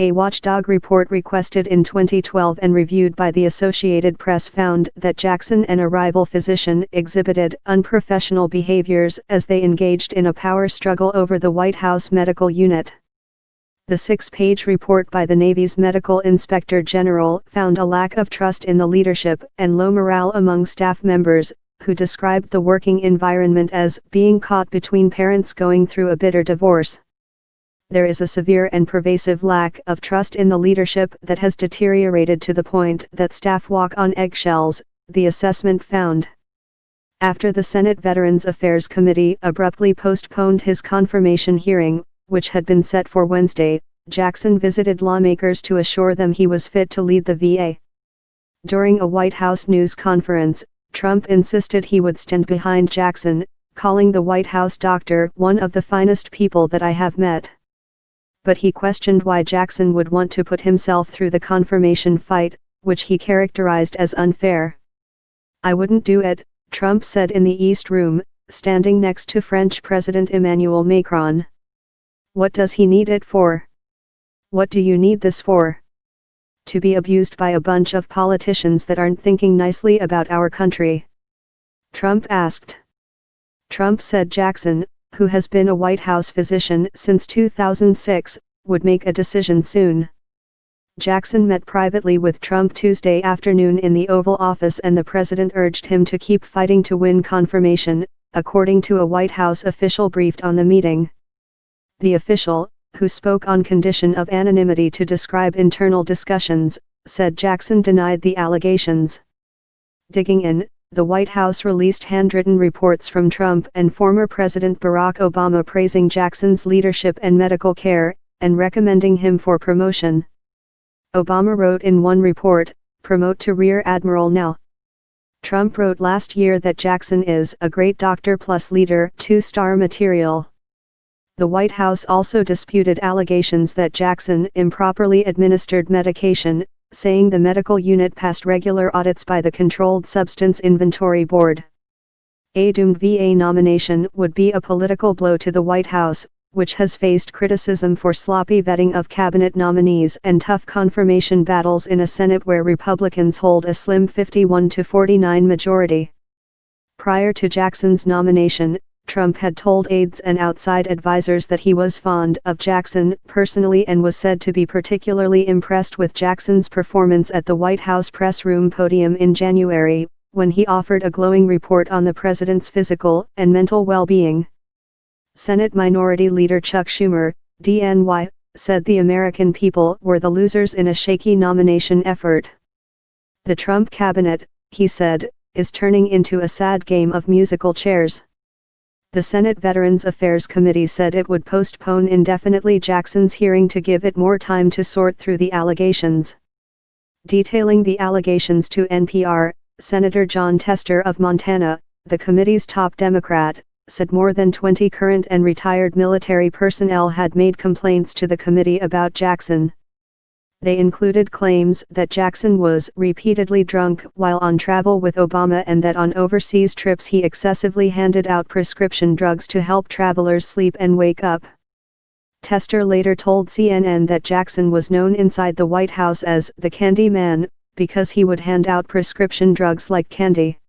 A watchdog report requested in 2012 and reviewed by the Associated Press found that Jackson and a rival physician exhibited unprofessional behaviors as they engaged in a power struggle over the White House medical unit. The 6-page report by the Navy's Medical Inspector General found a lack of trust in the leadership and low morale among staff members, who described the working environment as being caught between parents going through a bitter divorce. There is a severe and pervasive lack of trust in the leadership that has deteriorated to the point that staff walk on eggshells, the assessment found. After the Senate Veterans Affairs Committee abruptly postponed his confirmation hearing, which had been set for Wednesday, Jackson visited lawmakers to assure them he was fit to lead the VA. During a White House news conference, Trump insisted he would stand behind Jackson, calling the White House doctor one of the finest people that I have met. But he questioned why Jackson would want to put himself through the confirmation fight, which he characterized as unfair. "I wouldn't do it," Trump said in the East Room, standing next to French President Emmanuel Macron. "What does he need it for? What do you need this for? To be abused by a bunch of politicians that aren't thinking nicely about our country?" Trump asked. Trump said Jackson, who has been a White House physician since 2006, would make a decision soon. Jackson met privately with Trump Tuesday afternoon in the Oval Office and the president urged him to keep fighting to win confirmation, according to a White House official briefed on the meeting. The official, who spoke on condition of anonymity to describe internal discussions, said Jackson denied the allegations. Digging in, the White House released handwritten reports from Trump and former President Barack Obama praising Jackson's leadership and medical care, and recommending him for promotion. Obama wrote in one report, "Promote to Rear Admiral now." Trump wrote last year that Jackson is a great doctor plus leader, 2-star material. The White House also disputed allegations that Jackson improperly administered medication, saying the medical unit passed regular audits by the Controlled Substance Inventory Board. A doomed VA nomination would be a political blow to the White House, which has faced criticism for sloppy vetting of cabinet nominees and tough confirmation battles in a Senate where Republicans hold a slim 51-49 majority. Prior to Jackson's nomination, Trump had told aides and outside advisors that he was fond of Jackson personally and was said to be particularly impressed with Jackson's performance at the White House press room podium in January, when he offered a glowing report on the president's physical and mental well-being. Senate Minority Leader Chuck Schumer, DNY, said the American people were the losers in a shaky nomination effort. "The Trump cabinet," he said, "is turning into a sad game of musical chairs." The Senate Veterans Affairs Committee said it would postpone indefinitely Jackson's hearing to give it more time to sort through the allegations. Detailing the allegations to NPR, Senator John Tester of Montana, the committee's top Democrat, said more than 20 current and retired military personnel had made complaints to the committee about Jackson. They included claims that Jackson was repeatedly drunk while on travel with Obama and that on overseas trips he excessively handed out prescription drugs to help travelers sleep and wake up. Tester later told CNN that Jackson was known inside the White House as the Candy Man, because he would hand out prescription drugs like candy.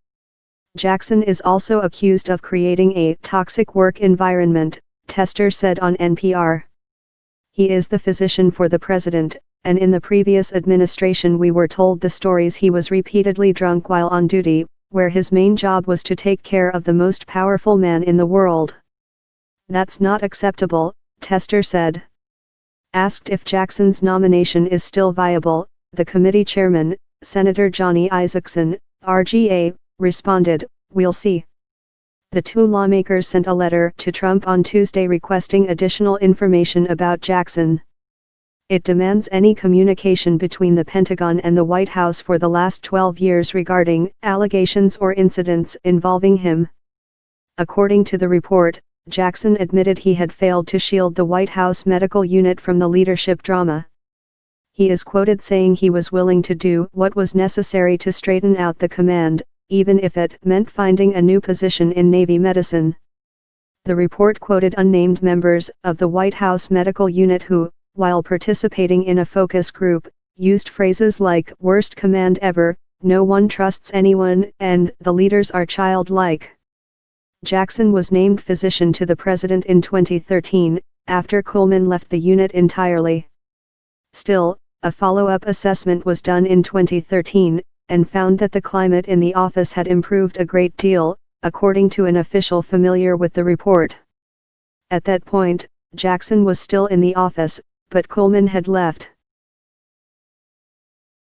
Jackson is also accused of creating a toxic work environment, Tester said on NPR. "He is the physician for the president, and in the previous administration we were told the stories he was repeatedly drunk while on duty, where his main job was to take care of the most powerful man in the world. That's not acceptable," Tester said. Asked if Jackson's nomination is still viable, the committee chairman, Senator Johnny Isakson, RGA, responded, "We'll see." The two lawmakers sent a letter to Trump on Tuesday requesting additional information about Jackson. It demands any communication between the Pentagon and the White House for the last 12 years regarding allegations or incidents involving him. According to the report, Jackson admitted he had failed to shield the White House medical unit from the leadership drama. He is quoted saying he was willing to do what was necessary to straighten out the command, even if it meant finding a new position in Navy medicine. The report quoted unnamed members of the White House medical unit who, while participating in a focus group, used phrases like "worst command ever," "no one trusts anyone," and "the leaders are childlike." Jackson was named physician to the president in 2013, after Coleman left the unit entirely. Still, a follow-up assessment was done in 2013, and found that the climate in the office had improved a great deal, according to an official familiar with the report. At that point, Jackson was still in the office, but Coleman had left.